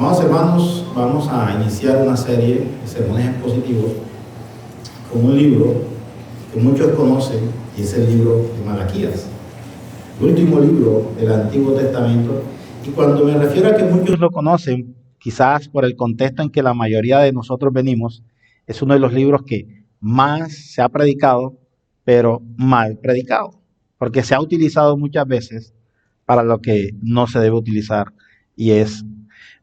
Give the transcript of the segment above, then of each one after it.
Amados hermanos, vamos a iniciar una serie de sermones expositivos con un libro que muchos conocen y es el libro de Malaquías, el último libro del Antiguo Testamento. Y cuando me refiero a que muchos lo conocen, quizás por el contexto en que la mayoría de nosotros venimos, es uno de los libros que más se ha predicado, pero mal predicado, porque se ha utilizado muchas veces para lo que no se debe utilizar, y es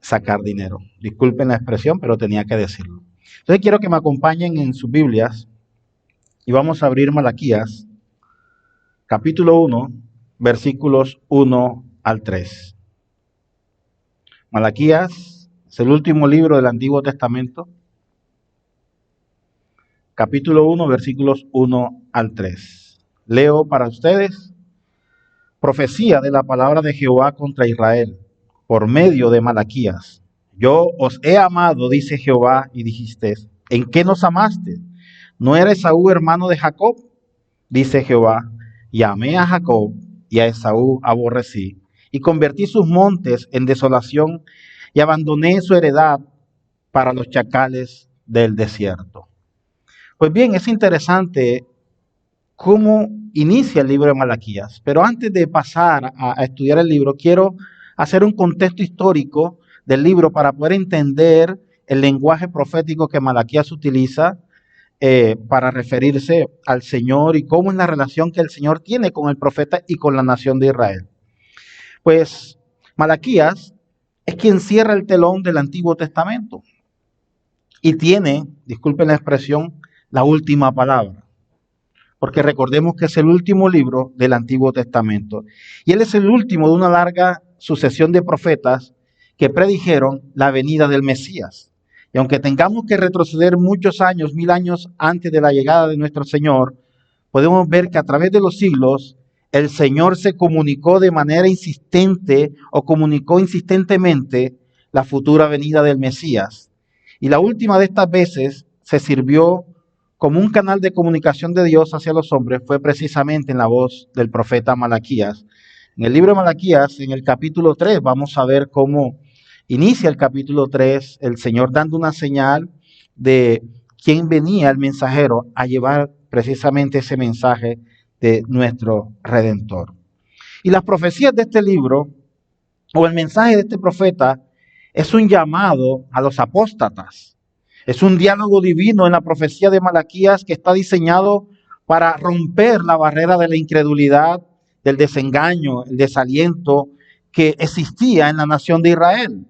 sacar dinero. Disculpen la expresión, pero tenía que decirlo. Entonces quiero que me acompañen en sus Biblias y vamos a abrir Malaquías, capítulo 1, versículos 1 al 3. Malaquías es el último libro del Antiguo Testamento, capítulo 1, versículos 1 al 3. Leo para ustedes: profecía de la palabra de Jehová contra Israel, por medio de Malaquías. Yo os he amado, dice Jehová, y dijiste: ¿en qué nos amaste? ¿No era Esaú hermano de Jacob? Dice Jehová: y amé a Jacob, y a Esaú aborrecí, y convertí sus montes en desolación, y abandoné su heredad para los chacales del desierto. Pues bien, es interesante cómo inicia el libro de Malaquías, pero antes de pasar a estudiar el libro, quiero hacer un contexto histórico del libro para poder entender el lenguaje profético que Malaquías utiliza para referirse al Señor y cómo es la relación que el Señor tiene con el profeta y con la nación de Israel. Pues Malaquías es quien cierra el telón del Antiguo Testamento y tiene, disculpen la expresión, la última palabra, porque recordemos que es el último libro del Antiguo Testamento y él es el último de una larga sucesión de profetas que predijeron la venida del Mesías. Y aunque tengamos que retroceder muchos años, 1000 años antes de la llegada de nuestro Señor, podemos ver que a través de los siglos el Señor se comunicó de manera insistente o comunicó insistentemente la futura venida del Mesías. Y la última de estas veces se sirvió como un canal de comunicación de Dios hacia los hombres, fue precisamente en la voz del profeta Malaquías. En el libro de Malaquías, en el capítulo 3, vamos a ver cómo inicia el capítulo 3, el Señor dando una señal de quién venía el mensajero a llevar precisamente ese mensaje de nuestro Redentor. Y las profecías de este libro, o el mensaje de este profeta, es un llamado a los apóstatas. Es un diálogo divino en la profecía de Malaquías que está diseñado para romper la barrera de la incredulidad, del desengaño, el desaliento que existía en la nación de Israel.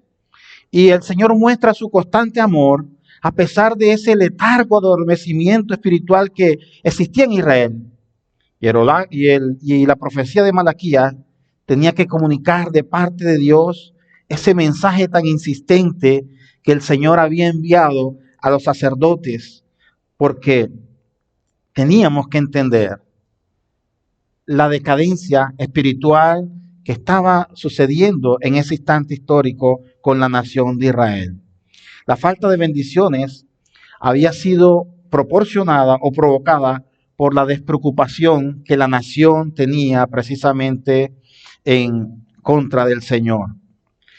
Y el Señor muestra su constante amor a pesar de ese letargo, adormecimiento espiritual que existía en Israel. Y la profecía de Malaquías tenía que comunicar de parte de Dios ese mensaje tan insistente que el Señor había enviado a los sacerdotes, porque teníamos que entender la decadencia espiritual que estaba sucediendo en ese instante histórico con la nación de Israel. La falta de bendiciones había sido proporcionada o provocada por la despreocupación que la nación tenía precisamente en contra del Señor,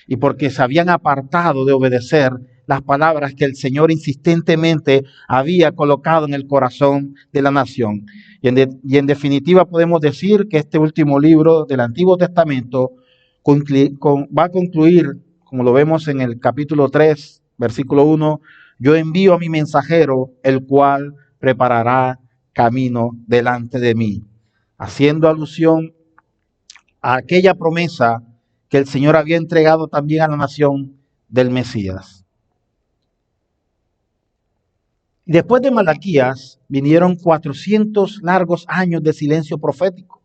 y porque se habían apartado de obedecer las palabras que el Señor insistentemente había colocado en el corazón de la nación. Y en definitiva podemos decir que este último libro del Antiguo Testamento va a concluir, como lo vemos en el capítulo 3, versículo 1, yo envío a mi mensajero, el cual preparará camino delante de mí, haciendo alusión a aquella promesa que el Señor había entregado también a la nación del Mesías. Y después de Malaquías vinieron 400 largos años de silencio profético,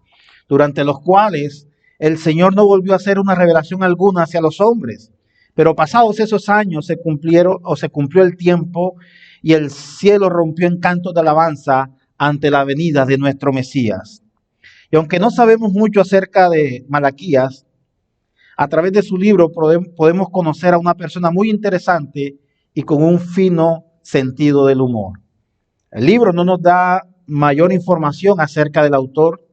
durante los cuales el Señor no volvió a hacer una revelación alguna hacia los hombres. Pero pasados esos años se cumplió el tiempo y el cielo rompió en cantos de alabanza ante la venida de nuestro Mesías. Y aunque no sabemos mucho acerca de Malaquías, a través de su libro podemos conocer a una persona muy interesante y con un fino sentido del humor. El libro no nos da mayor información acerca del autor.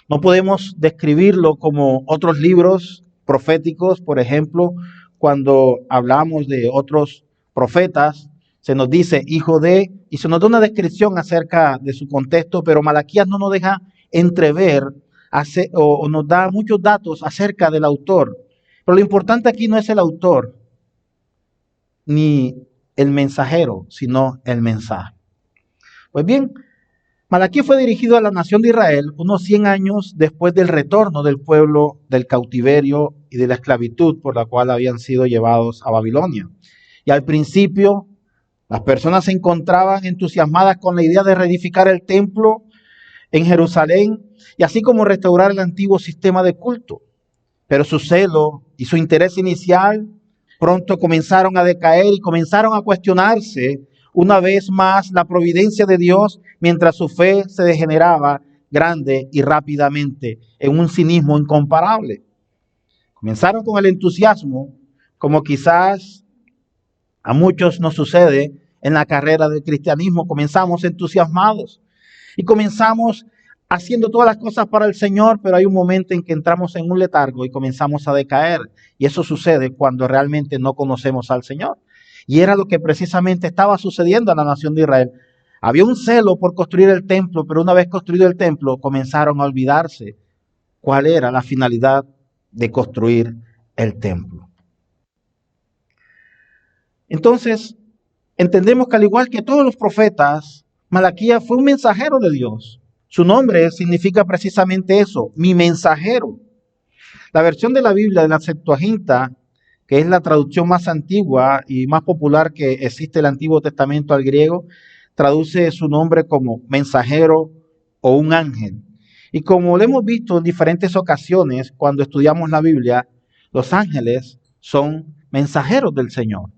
No podemos describirlo como otros libros proféticos, por ejemplo, cuando hablamos de otros profetas, se nos dice hijo de, y se nos da una descripción acerca de su contexto, pero Malaquías no nos deja entrever o nos da muchos datos acerca del autor. Pero lo importante aquí no es el autor ni el mensajero, sino el mensaje. Pues bien, Malaquías fue dirigido a la nación de Israel unos 100 años después del retorno del pueblo del cautiverio y de la esclavitud por la cual habían sido llevados a Babilonia. Y al principio, las personas se encontraban entusiasmadas con la idea de reedificar el templo en Jerusalén y así como restaurar el antiguo sistema de culto. Pero su celo y su interés inicial pronto comenzaron a decaer y comenzaron a cuestionarse una vez más la providencia de Dios mientras su fe se degeneraba grande y rápidamente en un cinismo incomparable. Comenzaron con el entusiasmo, como quizás a muchos nos sucede en la carrera del cristianismo. Comenzamos entusiasmados y comenzamos haciendo todas las cosas para el Señor, pero hay un momento en que entramos en un letargo y comenzamos a decaer. Y eso sucede cuando realmente no conocemos al Señor. Y era lo que precisamente estaba sucediendo a la nación de Israel. Había un celo por construir el templo, pero una vez construido el templo, comenzaron a olvidarse cuál era la finalidad de construir el templo. Entonces, entendemos que al igual que todos los profetas, Malaquías fue un mensajero de Dios. Su nombre significa precisamente eso, mi mensajero. La versión de la Biblia de la Septuaginta, que es la traducción más antigua y más popular que existe del Antiguo Testamento al griego, traduce su nombre como mensajero o un ángel. Y como lo hemos visto en diferentes ocasiones cuando estudiamos la Biblia, los ángeles son mensajeros del Señor.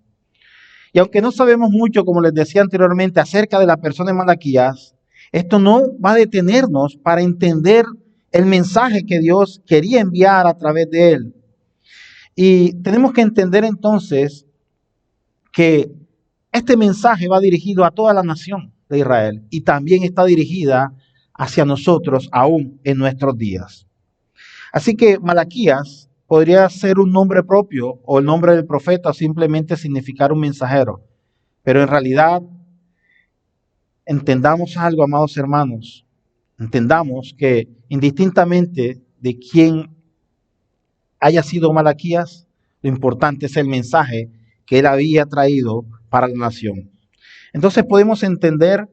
Y aunque no sabemos mucho, como les decía anteriormente, acerca de la persona de Malaquías, esto no va a detenernos para entender el mensaje que Dios quería enviar a través de él. Y tenemos que entender entonces que este mensaje va dirigido a toda la nación de Israel y también está dirigida hacia nosotros aún en nuestros días. Así que Malaquías podría ser un nombre propio o el nombre del profeta o simplemente significar un mensajero. Pero en realidad, entendamos algo, amados hermanos. Entendamos que indistintamente de quién haya sido Malaquías, lo importante es el mensaje que él había traído para la nación. Entonces podemos entender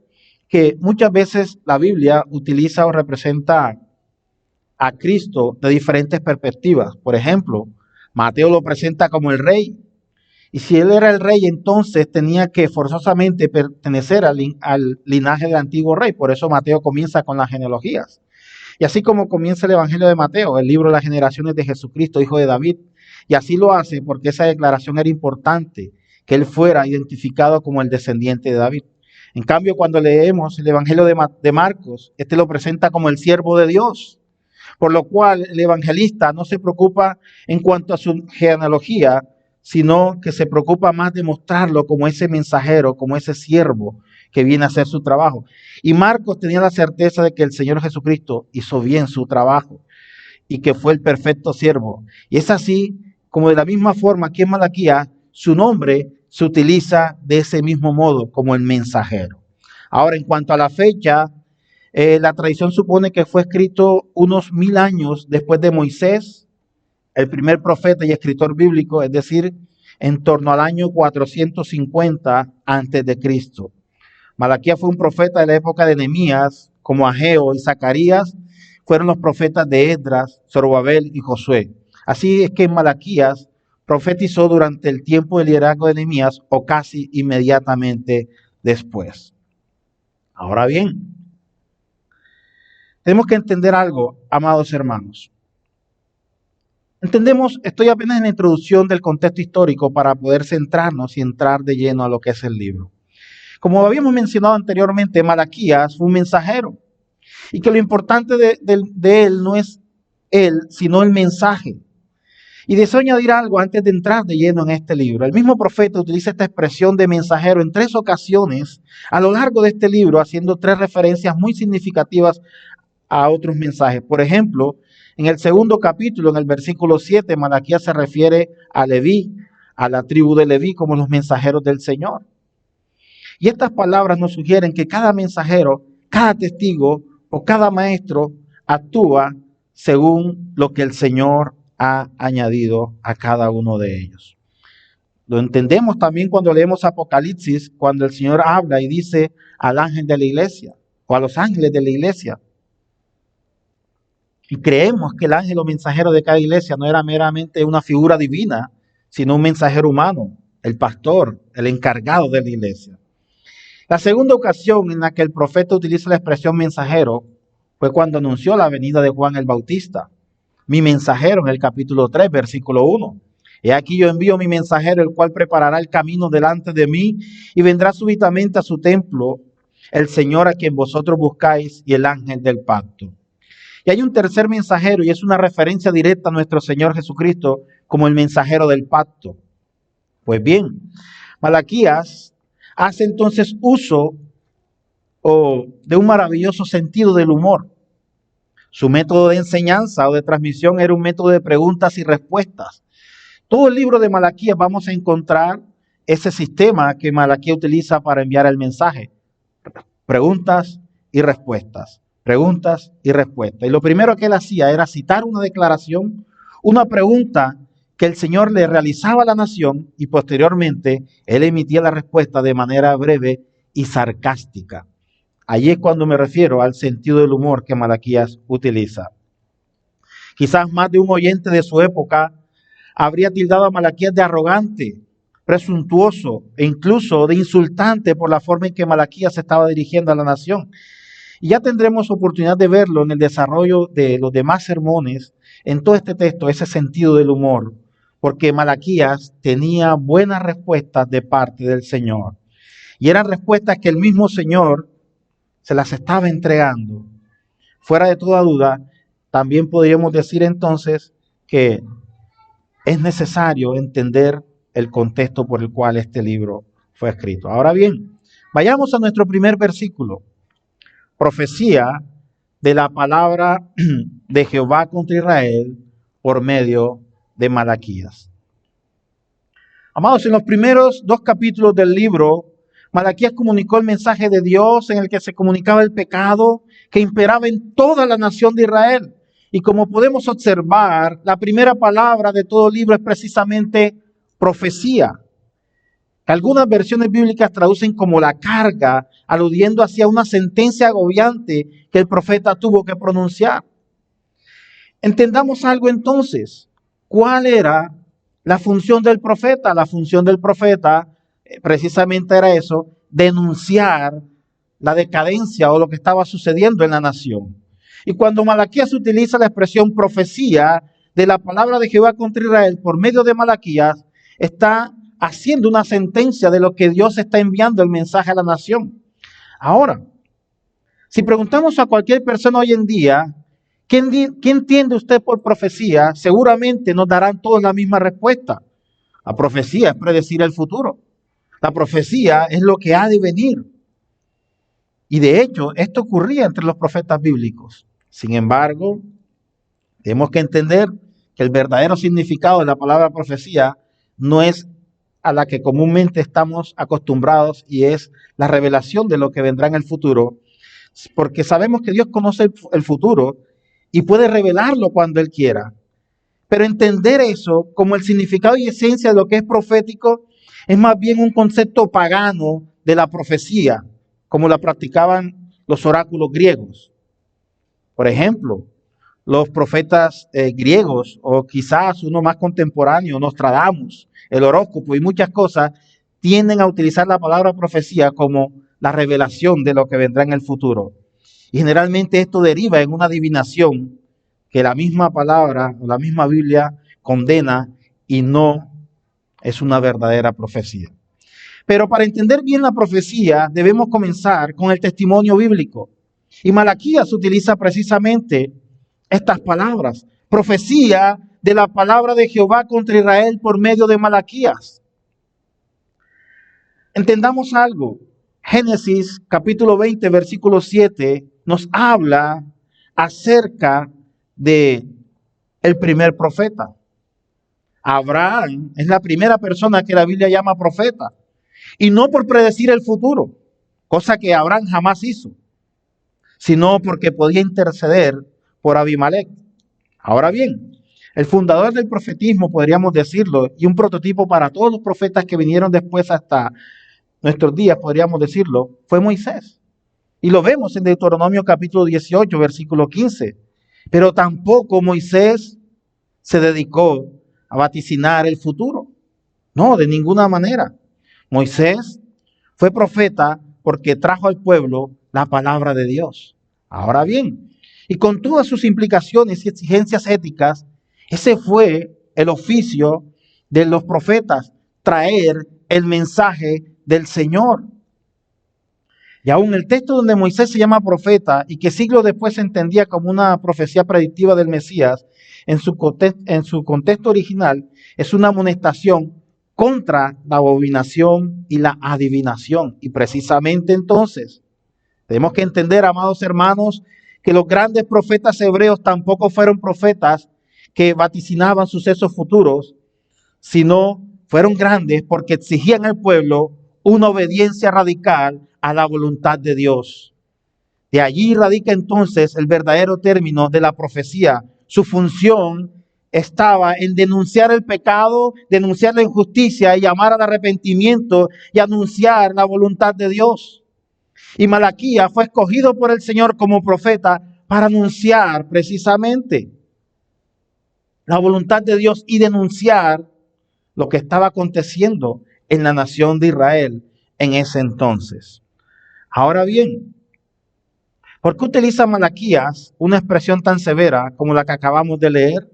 que muchas veces la Biblia utiliza o representa a Cristo de diferentes perspectivas. Por ejemplo, Mateo lo presenta como el rey. Y si él era el rey, entonces tenía que forzosamente pertenecer al linaje del antiguo rey. Por eso Mateo comienza con las genealogías. Y así como comienza el Evangelio de Mateo, el libro de las generaciones de Jesucristo, hijo de David. Y así lo hace porque esa declaración era importante, que él fuera identificado como el descendiente de David. En cambio, cuando leemos el Evangelio de Marcos, este lo presenta como el siervo de Dios. Por lo cual el evangelista no se preocupa en cuanto a su genealogía, sino que se preocupa más de mostrarlo como ese mensajero, como ese siervo que viene a hacer su trabajo. Y Marcos tenía la certeza de que el Señor Jesucristo hizo bien su trabajo y que fue el perfecto siervo. Y es así como de la misma forma aquí en Malaquías, su nombre se utiliza de ese mismo modo como el mensajero. Ahora, en cuanto a la fecha, la tradición supone que fue escrito unos 1000 años después de Moisés, el primer profeta y escritor bíblico, es decir, en torno al año 450 antes de Cristo. Malaquías fue un profeta de la época de Nehemías, como Ageo y Zacarías fueron los profetas de Esdras, Zorobabel y Josué. Así es que Malaquías profetizó durante el tiempo del liderazgo de Nehemías o casi inmediatamente después. Ahora bien, tenemos que entender algo, amados hermanos. Estoy apenas en la introducción del contexto histórico para poder centrarnos y entrar de lleno a lo que es el libro. Como habíamos mencionado anteriormente, Malaquías fue un mensajero y que lo importante de él no es él, sino el mensaje. Y deseo añadir algo antes de entrar de lleno en este libro. El mismo profeta utiliza esta expresión de mensajero en 3 ocasiones a lo largo de este libro, haciendo 3 referencias muy significativas a otros mensajes. Por ejemplo, en el segundo capítulo, en el versículo 7, Malaquías se refiere a Leví, a la tribu de Leví como los mensajeros del Señor. Y estas palabras nos sugieren que cada mensajero, cada testigo o cada maestro actúa según lo que el Señor ha añadido a cada uno de ellos. Lo entendemos también cuando leemos Apocalipsis, cuando el Señor habla y dice al ángel de la iglesia o a los ángeles de la iglesia. Y creemos que el ángel o mensajero de cada iglesia no era meramente una figura divina, sino un mensajero humano, el pastor, el encargado de la iglesia. La segunda ocasión en la que el profeta utiliza la expresión mensajero fue cuando anunció la venida de Juan el Bautista. Mi mensajero en el capítulo 3, versículo 1. He aquí yo envío mi mensajero, el cual preparará el camino delante de mí, y vendrá súbitamente a su templo el Señor a quien vosotros buscáis y el ángel del pacto. Y hay un tercer mensajero, y es una referencia directa a nuestro Señor Jesucristo como el mensajero del pacto. Pues bien, Malaquías hace entonces uso de un maravilloso sentido del humor. Su método de enseñanza o de transmisión era un método de preguntas y respuestas. Todo el libro de Malaquías vamos a encontrar ese sistema que Malaquías utiliza para enviar el mensaje. Preguntas y respuestas. Preguntas y respuestas. Y lo primero que él hacía era citar una declaración, una pregunta que el Señor le realizaba a la nación y posteriormente él emitía la respuesta de manera breve y sarcástica. Allí es cuando me refiero al sentido del humor que Malaquías utiliza. Quizás más de un oyente de su época habría tildado a Malaquías de arrogante, presuntuoso e incluso de insultante por la forma en que Malaquías se estaba dirigiendo a la nación. Y ya tendremos oportunidad de verlo en el desarrollo de los demás sermones, en todo este texto, ese sentido del humor, porque Malaquías tenía buenas respuestas de parte del Señor. Y eran respuestas que el mismo Señor se las estaba entregando. Fuera de toda duda, también podríamos decir entonces que es necesario entender el contexto por el cual este libro fue escrito. Ahora bien, vayamos a nuestro primer versículo. Profecía de la palabra de Jehová contra Israel por medio de Malaquías. Amados, en los primeros 2 capítulos del libro, Malaquías comunicó el mensaje de Dios en el que se comunicaba el pecado que imperaba en toda la nación de Israel. Y como podemos observar, la primera palabra de todo el libro es precisamente profecía. Algunas versiones bíblicas traducen como la carga, aludiendo hacia una sentencia agobiante que el profeta tuvo que pronunciar. Entendamos algo entonces. ¿Cuál era la función del profeta? La función del profeta precisamente era eso, denunciar la decadencia o lo que estaba sucediendo en la nación. Y cuando Malaquías utiliza la expresión profecía de la palabra de Jehová contra Israel por medio de Malaquías, está haciendo una sentencia de lo que Dios está enviando el mensaje a la nación. Ahora, si preguntamos a cualquier persona hoy en día, ¿qué entiende usted por profecía? Seguramente nos darán todos la misma respuesta. La profecía es predecir el futuro. La profecía es lo que ha de venir. Y de hecho, esto ocurría entre los profetas bíblicos. Sin embargo, tenemos que entender que el verdadero significado de la palabra profecía no es a la que comúnmente estamos acostumbrados y es la revelación de lo que vendrá en el futuro, porque sabemos que Dios conoce el futuro y puede revelarlo cuando Él quiera. Pero entender eso como el significado y esencia de lo que es profético es más bien un concepto pagano de la profecía, como la practicaban los oráculos griegos. Por ejemplo, los profetas griegos, o quizás uno más contemporáneo, Nostradamus, el horóscopo y muchas cosas, tienden a utilizar la palabra profecía como la revelación de lo que vendrá en el futuro. Y generalmente esto deriva en una adivinación que la misma palabra o la misma Biblia condena y no es una verdadera profecía. Pero para entender bien la profecía debemos comenzar con el testimonio bíblico. Y Malaquías utiliza precisamente estas palabras. Profecía de la palabra de Jehová contra Israel por medio de Malaquías. Entendamos algo. Génesis capítulo 20, versículo 7 nos habla acerca de el primer profeta. Abraham es la primera persona que la Biblia llama profeta. Y no por predecir el futuro, cosa que Abraham jamás hizo, sino porque podía interceder por Abimelech. Ahora bien, el fundador del profetismo, podríamos decirlo, y un prototipo para todos los profetas que vinieron después hasta nuestros días, podríamos decirlo, fue Moisés. Y lo vemos en Deuteronomio capítulo 18, versículo 15. Pero tampoco Moisés se dedicó a vaticinar el futuro. No, de ninguna manera. Moisés fue profeta porque trajo al pueblo la palabra de Dios. Ahora bien, y con todas sus implicaciones y exigencias éticas, ese fue el oficio de los profetas, traer el mensaje del Señor. Y aún el texto donde Moisés se llama profeta y que siglos después se entendía como una profecía predictiva del Mesías, en su contexto original, es una amonestación contra la abominación y la adivinación. Y precisamente entonces, tenemos que entender, amados hermanos, que los grandes profetas hebreos tampoco fueron profetas que vaticinaban sucesos futuros, sino fueron grandes porque exigían al pueblo una obediencia radical a la voluntad de Dios. De allí radica entonces el verdadero término de la profecía. Su función estaba en denunciar el pecado, denunciar la injusticia y llamar al arrepentimiento y anunciar la voluntad de Dios. Y Malaquías fue escogido por el Señor como profeta para anunciar precisamente la voluntad de Dios y denunciar lo que estaba aconteciendo en la nación de Israel en ese entonces. Ahora bien, ¿por qué utiliza Malaquías una expresión tan severa como la que acabamos de leer?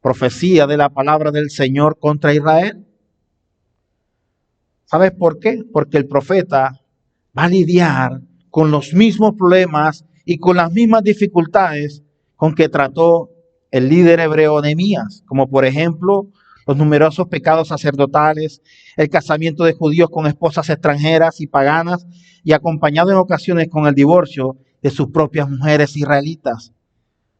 Profecía de la palabra del Señor contra Israel. ¿Sabes por qué? Porque el profeta va a lidiar con los mismos problemas y con las mismas dificultades con que trató el líder hebreo Nehemías, como por ejemplo los numerosos pecados sacerdotales, el casamiento de judíos con esposas extranjeras y paganas, y acompañado en ocasiones con el divorcio de sus propias mujeres israelitas.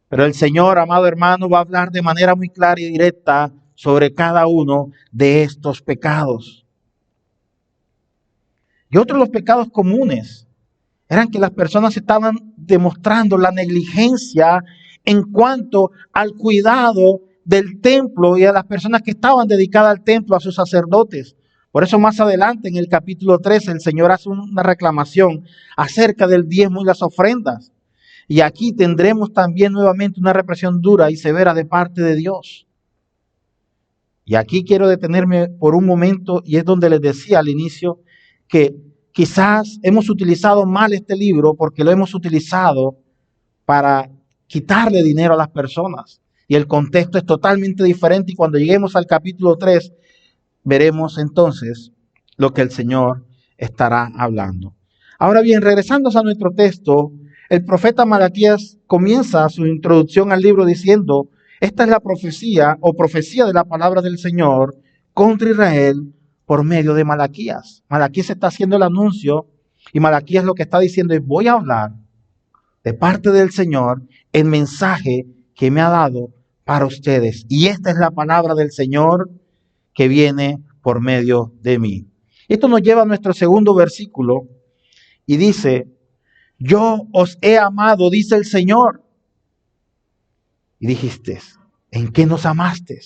Pero el Señor, amado hermano, va a hablar de manera muy clara y directa sobre cada uno de estos pecados. Y otro de los pecados comunes eran que las personas estaban demostrando la negligencia en cuanto al cuidado del templo y a las personas que estaban dedicadas al templo, a sus sacerdotes. Por eso más adelante en el capítulo 13 el Señor hace una reclamación acerca del diezmo y las ofrendas. Y aquí tendremos también nuevamente una represión dura y severa de parte de Dios. Y aquí quiero detenerme por un momento, y es donde les decía al inicio que quizás hemos utilizado mal este libro porque lo hemos utilizado para quitarle dinero a las personas. Y el contexto es totalmente diferente, y cuando lleguemos al capítulo 3 veremos entonces lo que el Señor estará hablando. Ahora bien, regresando a nuestro texto, el profeta Malaquías comienza su introducción al libro diciendo: esta es la profecía o profecía de la palabra del Señor contra Israel por medio de Malaquías. Malaquías está haciendo el anuncio, y Malaquías lo que está diciendo es: voy a hablar de parte del Señor el mensaje que me ha dado para ustedes. Y esta es la palabra del Señor que viene por medio de mí. Esto nos lleva a nuestro segundo versículo y dice: yo os he amado, dice el Señor. Y dijiste: ¿en qué nos amaste?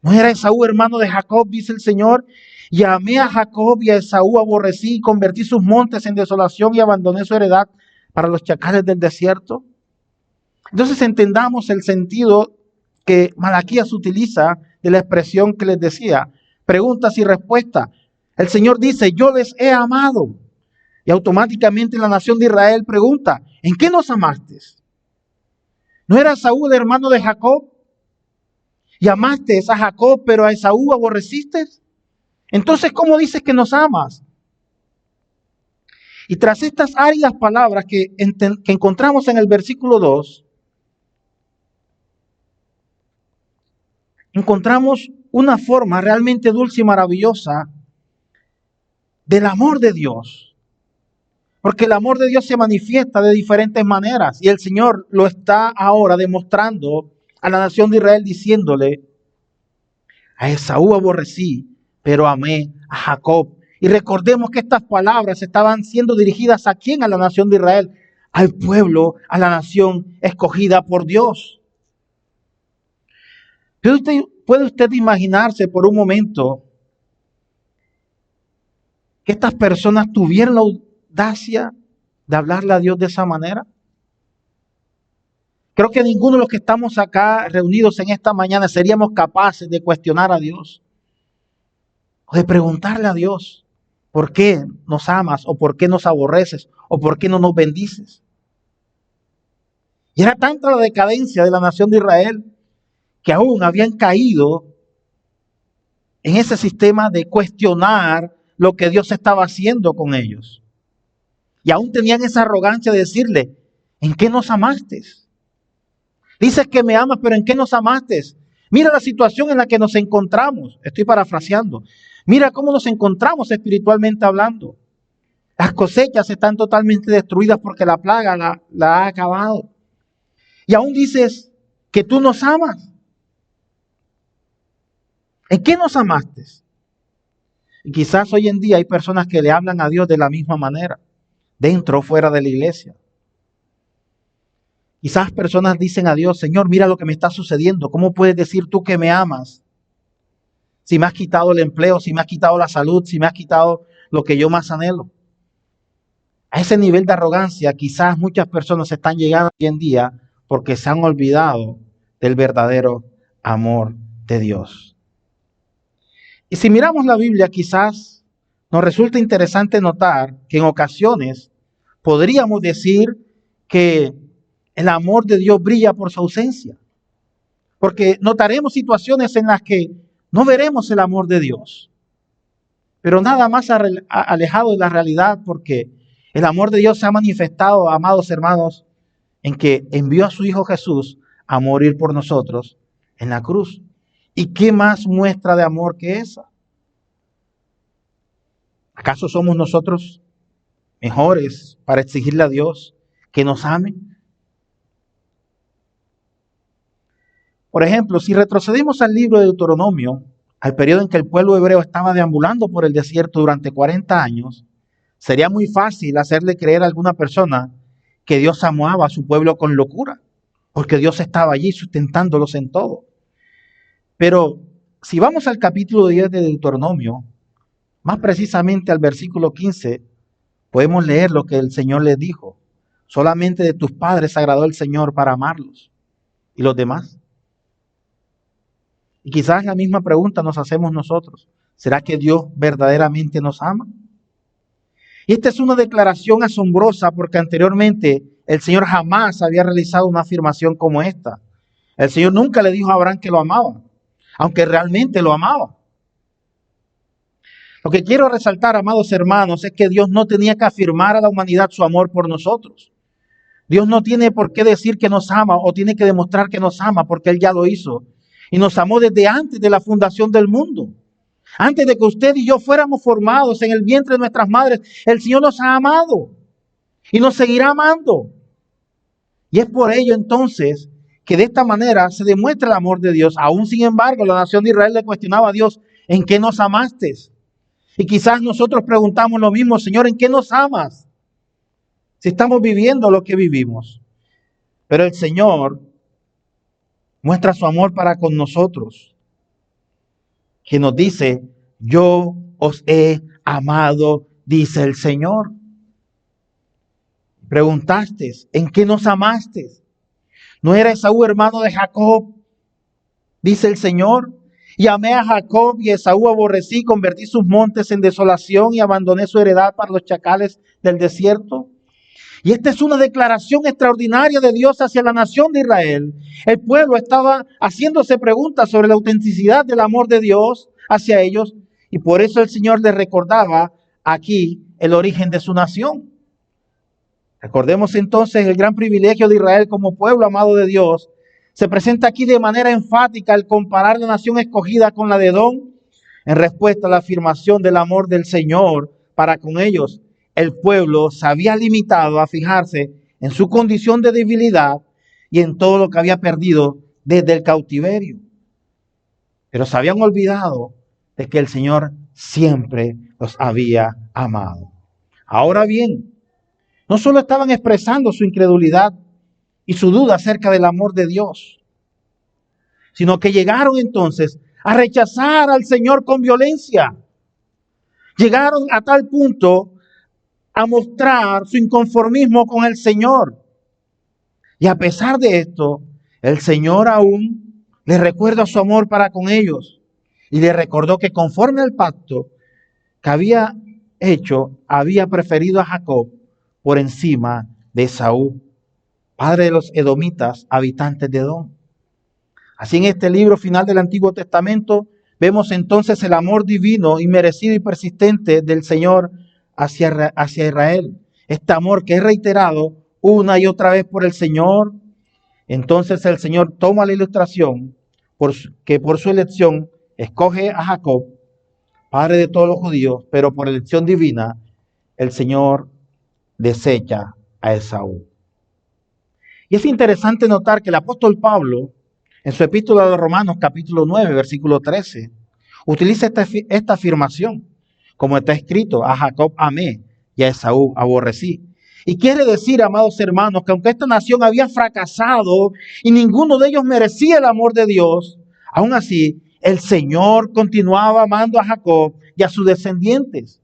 ¿No era Esaú hermano de Jacob, dice el Señor? Y amé a Jacob y a Esaú aborrecí, y convertí sus montes en desolación y abandoné su heredad para los chacales del desierto. Entonces entendamos el sentido que Malaquías utiliza de la expresión que les decía. Preguntas y respuestas. El Señor dice: yo les he amado. Y automáticamente la nación de Israel pregunta: ¿en qué nos amaste? ¿No era Esaú hermano de Jacob? Y amaste a Jacob, pero a Esaú aborreciste. Entonces, ¿cómo dices que nos amas? Y tras estas áridas palabras que encontramos en el versículo 2, encontramos una forma realmente dulce y maravillosa del amor de Dios. Porque el amor de Dios se manifiesta de diferentes maneras, y el Señor lo está ahora demostrando a la nación de Israel diciéndole: A Esaú aborrecí, pero amé a Jacob. Y recordemos que estas palabras estaban siendo dirigidas ¿a quién? A la nación de Israel, al pueblo, a la nación escogida por Dios. ¿Puede usted imaginarse por un momento que estas personas tuvieron la audacia de hablarle a Dios de esa manera? Creo que ninguno de los que estamos acá reunidos en esta mañana seríamos capaces de cuestionar a Dios o de preguntarle a Dios por qué nos amas o por qué nos aborreces o por qué no nos bendices. Y era tanta la decadencia de la nación de Israel que aún habían caído en ese sistema de cuestionar lo que Dios estaba haciendo con ellos. Y aún tenían esa arrogancia de decirle, ¿en qué nos amaste? Dices que me amas, pero ¿en qué nos amaste? Mira la situación en la que nos encontramos. Estoy parafraseando. Mira cómo nos encontramos espiritualmente hablando. Las cosechas están totalmente destruidas porque la plaga la ha acabado. Y aún dices que tú nos amas. ¿En qué nos amaste? Y quizás hoy en día hay personas que le hablan a Dios de la misma manera, dentro o fuera de la iglesia. Quizás personas dicen a Dios, Señor, mira lo que me está sucediendo. ¿Cómo puedes decir tú que me amas? Si me has quitado el empleo, si me has quitado la salud, si me has quitado lo que yo más anhelo. A ese nivel de arrogancia quizás muchas personas están llegando hoy en día porque se han olvidado del verdadero amor de Dios. Y si miramos la Biblia, quizás nos resulta interesante notar que en ocasiones podríamos decir que el amor de Dios brilla por su ausencia. Porque notaremos situaciones en las que no veremos el amor de Dios. Pero nada más alejado de la realidad, porque el amor de Dios se ha manifestado, amados hermanos, en que envió a su Hijo Jesús a morir por nosotros en la cruz. ¿Y qué más muestra de amor que esa? ¿Acaso somos nosotros mejores para exigirle a Dios que nos ame? Por ejemplo, si retrocedemos al libro de Deuteronomio, al periodo en que el pueblo hebreo estaba deambulando por el desierto durante 40 años, sería muy fácil hacerle creer a alguna persona que Dios amaba a su pueblo con locura, porque Dios estaba allí sustentándolos en todo. Pero si vamos al capítulo 10 de Deuteronomio, más precisamente al versículo 15, podemos leer lo que el Señor les dijo. Solamente de tus padres agradó el Señor para amarlos. ¿Y los demás? Y quizás la misma pregunta nos hacemos nosotros. ¿Será que Dios verdaderamente nos ama? Y esta es una declaración asombrosa porque anteriormente el Señor jamás había realizado una afirmación como esta. El Señor nunca le dijo a Abraham que lo amaba, aunque realmente lo amaba. Lo que quiero resaltar, amados hermanos, es que Dios no tenía que afirmar a la humanidad su amor por nosotros. Dios no tiene por qué decir que nos ama o tiene que demostrar que nos ama porque Él ya lo hizo. Y nos amó desde antes de la fundación del mundo. Antes de que usted y yo fuéramos formados en el vientre de nuestras madres, el Señor nos ha amado y nos seguirá amando. Y es por ello entonces que de esta manera se demuestra el amor de Dios. Aún sin embargo, la nación de Israel le cuestionaba a Dios, ¿en qué nos amaste? Y quizás nosotros preguntamos lo mismo, Señor, ¿en qué nos amas? Si estamos viviendo lo que vivimos. Pero el Señor muestra su amor para con nosotros, que nos dice, yo os he amado, dice el Señor. Preguntaste, ¿en qué nos amaste? ¿No era Esaú hermano de Jacob? Dice el Señor. Y amé a Jacob y Esaú aborrecí, convertí sus montes en desolación y abandoné su heredad para los chacales del desierto. Y esta es una declaración extraordinaria de Dios hacia la nación de Israel. El pueblo estaba haciéndose preguntas sobre la autenticidad del amor de Dios hacia ellos. Y por eso el Señor les recordaba aquí el origen de su nación. Recordemos entonces el gran privilegio de Israel como pueblo amado de Dios. Se presenta aquí de manera enfática al comparar la nación escogida con la de Edom en respuesta a la afirmación del amor del Señor para con ellos. El pueblo se había limitado a fijarse en su condición de debilidad y en todo lo que había perdido desde el cautiverio. pero se habían olvidado de que el Señor siempre los había amado. Ahora bien, no solo estaban expresando su incredulidad y su duda acerca del amor de Dios, sino que llegaron entonces a rechazar al Señor con violencia. Llegaron a tal punto a mostrar su inconformismo con el Señor. Y a pesar de esto, el Señor aún les recuerda su amor para con ellos y les recordó que conforme al pacto que había hecho, había preferido a Jacob por encima de Esaú, padre de los edomitas, habitantes de Edom. Así, en este libro final del Antiguo Testamento vemos entonces el amor divino, inmerecido y persistente del Señor hacia Israel. Este amor que es reiterado una y otra vez por el Señor. Entonces el Señor toma la ilustración que por su elección escoge a Jacob, padre de todos los judíos, pero por elección divina el Señor desecha a Esaú. Y es interesante notar que el apóstol Pablo, en su epístola de Romanos capítulo 9, versículo 13, utiliza esta afirmación, como está escrito: a Jacob amé y a Esaú aborrecí. Y quiere decir, amados hermanos, que aunque esta nación había fracasado y ninguno de ellos merecía el amor de Dios, aún así el Señor continuaba amando a Jacob y a sus descendientes.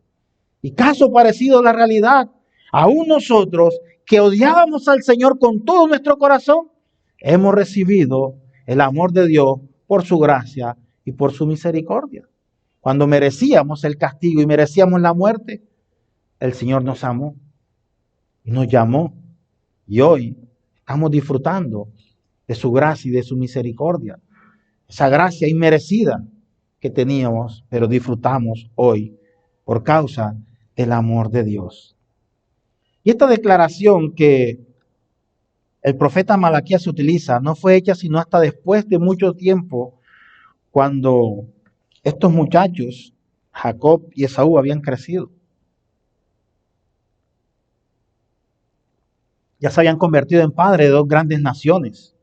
Y caso parecido a la realidad, aún nosotros que odiábamos al Señor con todo nuestro corazón, hemos recibido el amor de Dios por su gracia y por su misericordia. Cuando merecíamos el castigo y merecíamos la muerte, el Señor nos amó y nos llamó. Y hoy estamos disfrutando de su gracia y de su misericordia. Esa gracia inmerecida que teníamos, pero disfrutamos hoy por causa del amor de Dios. Y esta declaración que el profeta Malaquías utiliza no fue hecha sino hasta después de mucho tiempo, cuando estos muchachos, Jacob y Esaú, habían crecido. Ya se habían convertido en padres de dos grandes naciones.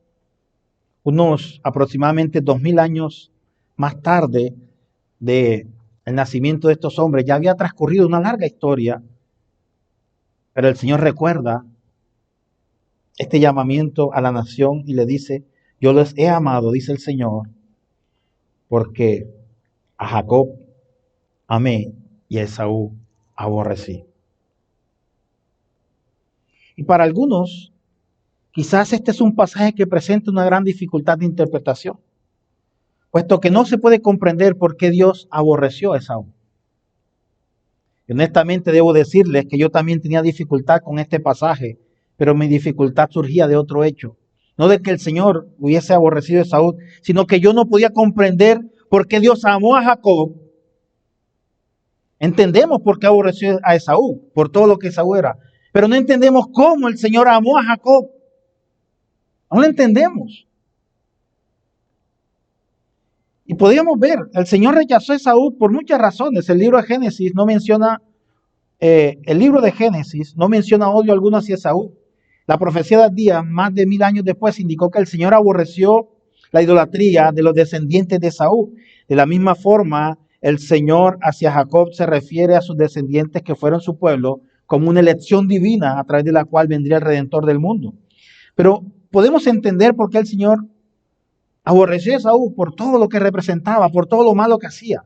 Unos aproximadamente 2000 años más tarde del nacimiento de estos hombres, ya había transcurrido una larga historia, pero el Señor recuerda este llamamiento a la nación y le dice: yo les he amado, dice el Señor, porque a Jacob amé y a Esaú aborrecí. Y para algunos, quizás este es un pasaje que presenta una gran dificultad de interpretación, puesto que no se puede comprender por qué Dios aborreció a Esaú. Y honestamente debo decirles que yo también tenía dificultad con este pasaje, pero mi dificultad surgía de otro hecho. No de que el Señor hubiese aborrecido a Esaú, sino que yo no podía comprender por qué Dios amó a Jacob. Entendemos por qué aborreció a Esaú, por todo lo que Esaú era, pero no entendemos cómo el Señor amó a Jacob. No lo entendemos. Y podríamos ver, el Señor rechazó a Esaú por muchas razones. El libro de Génesis no menciona odio alguno hacia Esaú. La profecía de Abdías, más de 1000 años después, indicó que el Señor aborreció la idolatría de los descendientes de Esaú. De la misma forma, el Señor hacia Jacob se refiere a sus descendientes que fueron su pueblo como una elección divina a través de la cual vendría el Redentor del mundo. Pero podemos entender por qué el Señor aborreció a Esaú por todo lo que representaba, por todo lo malo que hacía.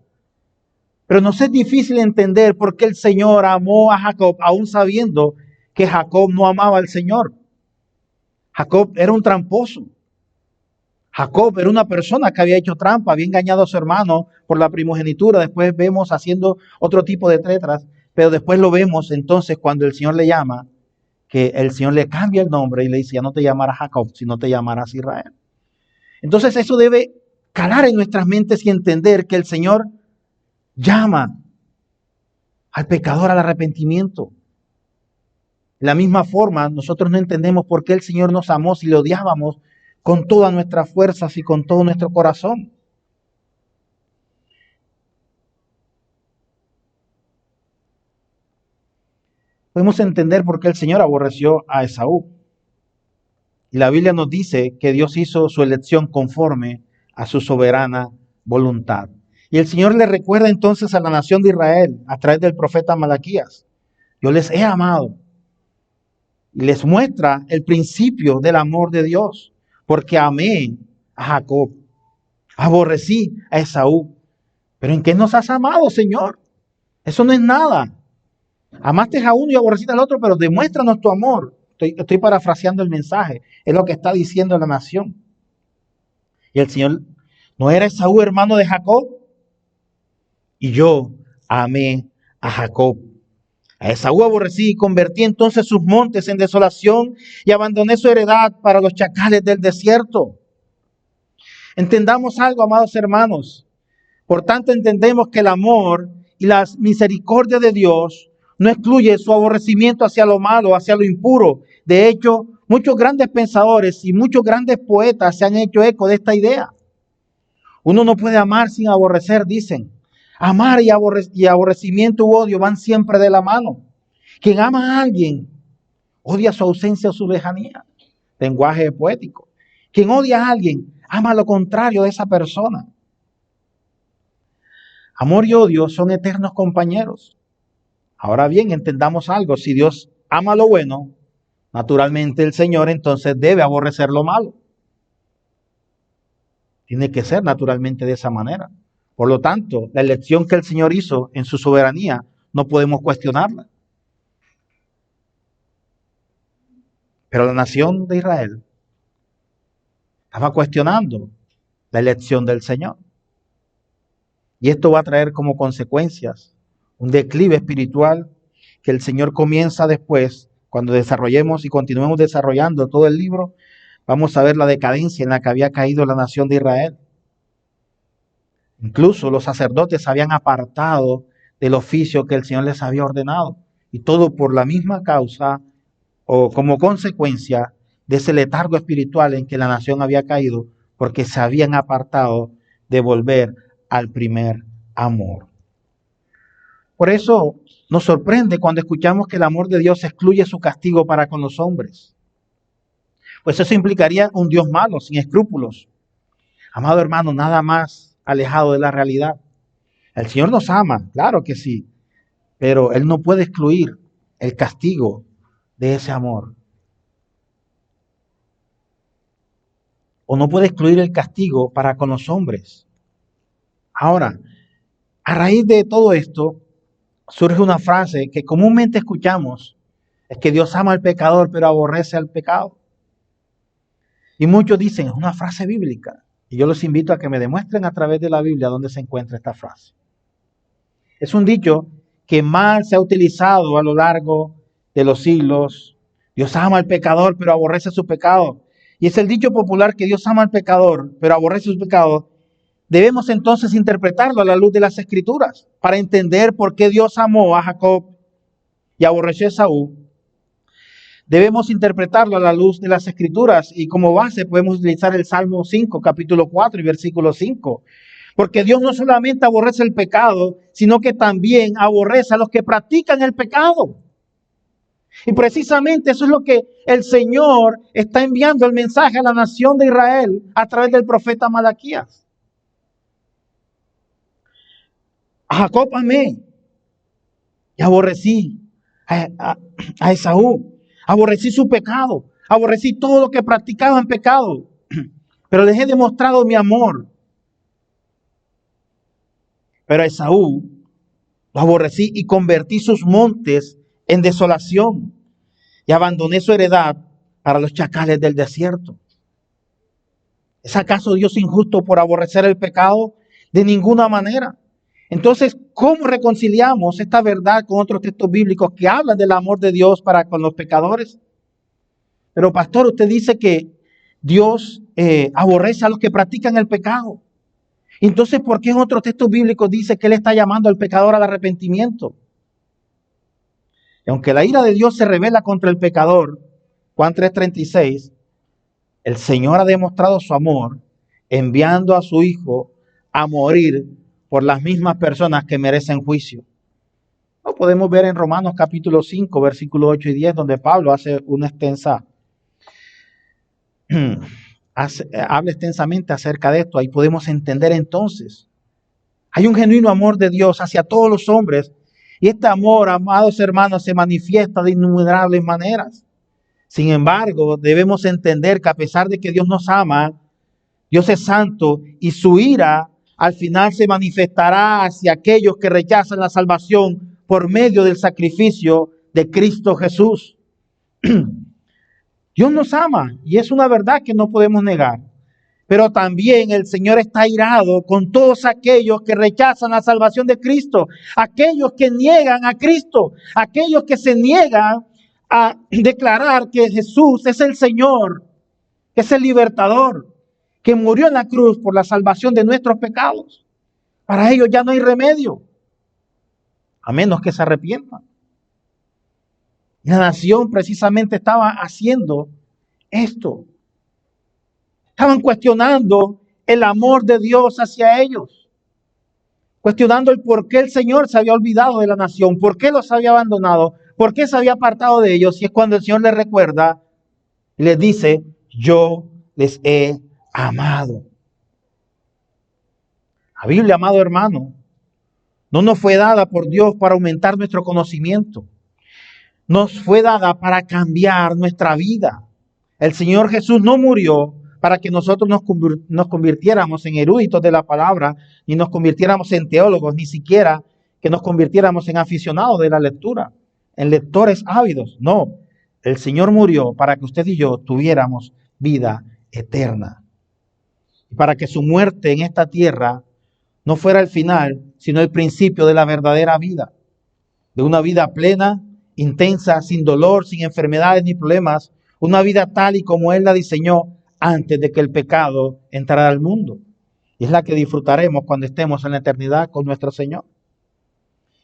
Pero nos es difícil entender por qué el Señor amó a Jacob, aún sabiendo que Jacob no amaba al Señor. Jacob era un tramposo. Jacob era una persona que había hecho trampa, había engañado a su hermano por la primogenitura. Después vemos haciendo otro tipo de tretas, pero después lo vemos entonces cuando el Señor le llama, que el Señor le cambia el nombre y le dice: ya no te llamarás Jacob, sino te llamarás Israel. Entonces eso debe calar en nuestras mentes y entender que el Señor llama al pecador al arrepentimiento. De la misma forma, nosotros no entendemos por qué el Señor nos amó si le odiábamos con todas nuestras fuerzas y con todo nuestro corazón. Podemos entender por qué el Señor aborreció a Esaú. Y la Biblia nos dice que Dios hizo su elección conforme a su soberana voluntad. Y el Señor le recuerda entonces a la nación de Israel a través del profeta Malaquías: yo les he amado. Y les muestra el principio del amor de Dios, porque amé a Jacob, aborrecí a Esaú. Pero ¿en qué nos has amado, Señor? Eso no es nada. Amaste a uno y aborreciste al otro, pero demuéstranos tu amor. Estoy parafraseando el mensaje. Es lo que está diciendo la nación. Y el Señor: ¿no era Esaú hermano de Jacob? Y yo amé a Jacob. A Esaú aborrecí y convertí entonces sus montes en desolación y abandoné su heredad para los chacales del desierto. Entendamos algo, amados hermanos. Por tanto, entendemos que el amor y la misericordia de Dios no excluye su aborrecimiento hacia lo malo, hacia lo impuro. De hecho, muchos grandes pensadores y muchos grandes poetas se han hecho eco de esta idea. Uno no puede amar sin aborrecer, dicen. Amar y aborrecimiento u odio van siempre de la mano. Quien ama a alguien odia su ausencia o su lejanía. Lenguaje poético. Quien odia a alguien ama lo contrario de esa persona. Amor y odio son eternos compañeros. Ahora bien, entendamos algo. Si Dios ama lo bueno, naturalmente el Señor entonces debe aborrecer lo malo. Tiene que ser naturalmente de esa manera. Por lo tanto, la elección que el Señor hizo en su soberanía no podemos cuestionarla. Pero la nación de Israel estaba cuestionando la elección del Señor. Y esto va a traer como consecuencias un declive espiritual que el Señor comienza después. Cuando desarrollemos y continuemos desarrollando todo el libro, vamos a ver la decadencia en la que había caído la nación de Israel. Incluso los sacerdotes se habían apartado del oficio que el Señor les había ordenado. Y todo por la misma causa o como consecuencia de ese letargo espiritual en que la nación había caído, porque se habían apartado de volver al primer amor. Por eso nos sorprende cuando escuchamos que el amor de Dios excluye su castigo para con los hombres. Pues eso implicaría un Dios malo, sin escrúpulos. Amado hermano, nada más alejado de la realidad. El Señor nos ama, claro que sí, pero Él no puede excluir el castigo de ese amor. O no puede excluir el castigo para con los hombres. Ahora, a raíz de todo esto, surge una frase que comúnmente escuchamos: es que Dios ama al pecador, pero aborrece al pecado. Y muchos dicen, es una frase bíblica. Y yo los invito a que me demuestren a través de la Biblia dónde se encuentra esta frase. Es un dicho que mal se ha utilizado a lo largo de los siglos. Dios ama al pecador, pero aborrece su pecado. Y es el dicho popular que Dios ama al pecador, pero aborrece su pecado. Debemos entonces interpretarlo a la luz de las Escrituras para entender por qué Dios amó a Jacob y aborreció a Esaú. Debemos interpretarlo a la luz de las Escrituras y como base podemos utilizar el Salmo 5, capítulo 4 y versículo 5. Porque Dios no solamente aborrece el pecado, sino que también aborrece a los que practican el pecado. Y precisamente eso es lo que el Señor está enviando el mensaje a la nación de Israel a través del profeta Malaquías. A Jacob amé y aborrecí a Esaú. Aborrecí su pecado, aborrecí todo lo que practicaba en pecado, pero les he demostrado mi amor. Pero a Esaú lo aborrecí y convertí sus montes en desolación y abandoné su heredad para los chacales del desierto. ¿Es acaso Dios injusto por aborrecer el pecado? De ninguna manera. Entonces, ¿cómo reconciliamos esta verdad con otros textos bíblicos que hablan del amor de Dios para con los pecadores? Pero pastor, usted dice que Dios aborrece a los que practican el pecado. Entonces, ¿por qué en otros textos bíblicos dice que Él está llamando al pecador al arrepentimiento? Y aunque la ira de Dios se revela contra el pecador, Juan 3:36, el Señor ha demostrado su amor enviando a su Hijo a morir por las mismas personas que merecen juicio. Lo podemos ver en Romanos capítulo 5, versículos 8 y 10, donde Pablo hace una extensa habla extensamente acerca de esto. Ahí podemos entender entonces. Hay un genuino amor de Dios hacia todos los hombres. Y este amor, amados hermanos, se manifiesta de innumerables maneras. Sin embargo, debemos entender que a pesar de que Dios nos ama, Dios es santo y su ira al final se manifestará hacia aquellos que rechazan la salvación por medio del sacrificio de Cristo Jesús. Dios nos ama y es una verdad que no podemos negar. Pero también el Señor está airado con todos aquellos que rechazan la salvación de Cristo, aquellos que niegan a Cristo, aquellos que se niegan a declarar que Jesús es el Señor, es el libertador, que murió en la cruz por la salvación de nuestros pecados. Para ellos ya no hay remedio, a menos que se arrepientan. La nación precisamente estaba haciendo esto. Estaban cuestionando el amor de Dios hacia ellos, cuestionando el por qué el Señor se había olvidado de la nación, por qué los había abandonado, por qué se había apartado de ellos. Y es cuando el Señor les recuerda y les dice: yo les he amado. La Biblia, amado hermano, no nos fue dada por Dios para aumentar nuestro conocimiento. Nos fue dada para cambiar nuestra vida. El Señor Jesús no murió para que nosotros nos convirtiéramos en eruditos de la palabra, ni nos convirtiéramos en teólogos, ni siquiera que nos convirtiéramos en aficionados de la lectura, en lectores ávidos. No, el Señor murió para que usted y yo tuviéramos vida eterna. Y para que su muerte en esta tierra no fuera el final, sino el principio de la verdadera vida, de una vida plena, intensa, sin dolor, sin enfermedades ni problemas, una vida tal y como Él la diseñó antes de que el pecado entrara al mundo. Y es la que disfrutaremos cuando estemos en la eternidad con nuestro Señor.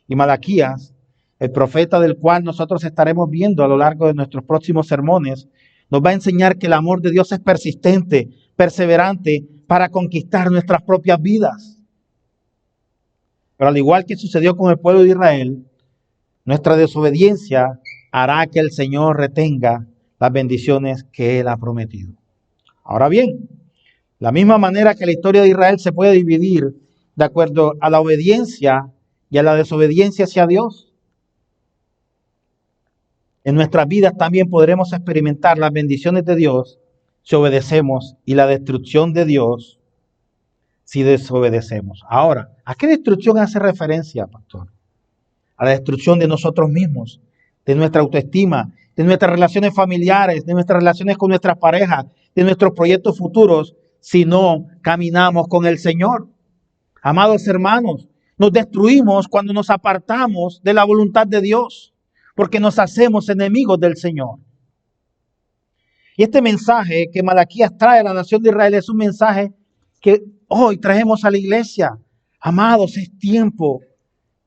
Y Malaquías, el profeta del cual nosotros estaremos viendo a lo largo de nuestros próximos sermones, nos va a enseñar que el amor de Dios es persistente, perseverante, para conquistar nuestras propias vidas. Pero al igual que sucedió con el pueblo de Israel, nuestra desobediencia hará que el Señor retenga las bendiciones que Él ha prometido. Ahora bien, la misma manera que la historia de Israel se puede dividir de acuerdo a la obediencia y a la desobediencia hacia Dios, en nuestras vidas también podremos experimentar las bendiciones de Dios si obedecemos y la destrucción de Dios si desobedecemos. Ahora, ¿a qué destrucción hace referencia, pastor? A la destrucción de nosotros mismos, de nuestra autoestima, de nuestras relaciones familiares, de nuestras relaciones con nuestras parejas, de nuestros proyectos futuros, si no caminamos con el Señor. Amados hermanos, nos destruimos cuando nos apartamos de la voluntad de Dios, porque nos hacemos enemigos del Señor. Y este mensaje que Malaquías trae a la nación de Israel es un mensaje que hoy traemos a la iglesia. Amados, es tiempo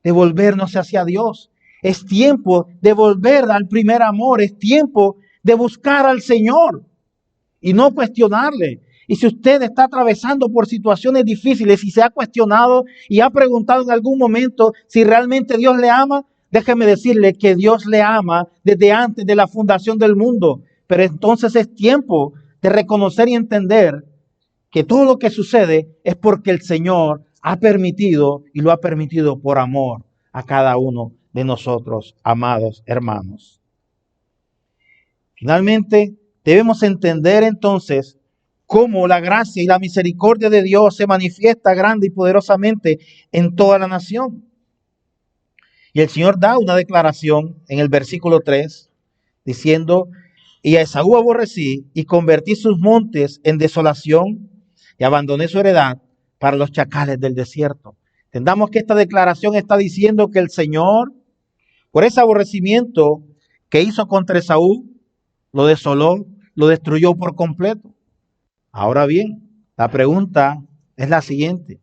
de volvernos hacia Dios. Es tiempo de volver al primer amor. Es tiempo de buscar al Señor y no cuestionarle. Y si usted está atravesando por situaciones difíciles y se ha cuestionado y ha preguntado en algún momento si realmente Dios le ama, déjeme decirle que Dios le ama desde antes de la fundación del mundo. Pero entonces es tiempo de reconocer y entender que todo lo que sucede es porque el Señor ha permitido y lo ha permitido por amor a cada uno de nosotros, amados hermanos. Finalmente, debemos entender entonces cómo la gracia y la misericordia de Dios se manifiesta grande y poderosamente en toda la nación. Y el Señor da una declaración en el versículo 3, diciendo: y a Esaú aborrecí y convertí sus montes en desolación y abandoné su heredad para los chacales del desierto. Entendamos que esta declaración está diciendo que el Señor, por ese aborrecimiento que hizo contra Esaú, lo desoló, lo destruyó por completo. Ahora bien, la pregunta es la siguiente: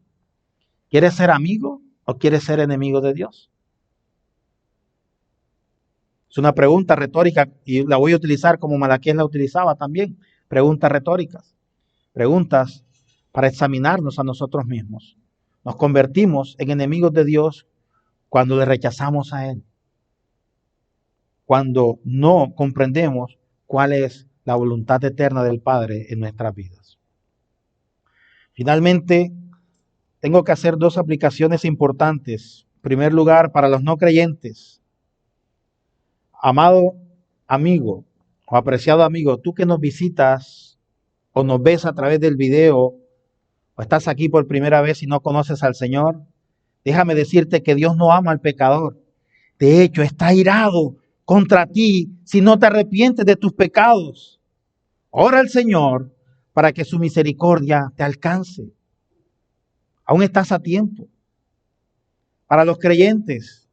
¿quieres ser amigo o quieres ser enemigo de Dios? Es una pregunta retórica y la voy a utilizar como Malaquías la utilizaba también. Preguntas retóricas, preguntas para examinarnos a nosotros mismos. Nos convertimos en enemigos de Dios cuando le rechazamos a Él, cuando no comprendemos cuál es la voluntad eterna del Padre en nuestras vidas. Finalmente, tengo que hacer dos aplicaciones importantes. En primer lugar, para los no creyentes. Amado amigo o apreciado amigo, tú que nos visitas o nos ves a través del video o estás aquí por primera vez y no conoces al Señor, déjame decirte que Dios no ama al pecador. De hecho, está airado contra ti si no te arrepientes de tus pecados. Ora al Señor para que su misericordia te alcance. Aún estás a tiempo. Para los creyentes,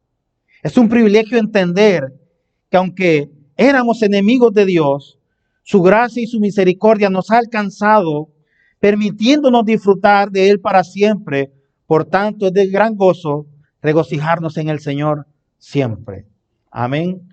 es un privilegio entender que aunque éramos enemigos de Dios, su gracia y su misericordia nos ha alcanzado, permitiéndonos disfrutar de Él para siempre. Por tanto, es de gran gozo regocijarnos en el Señor siempre. Amén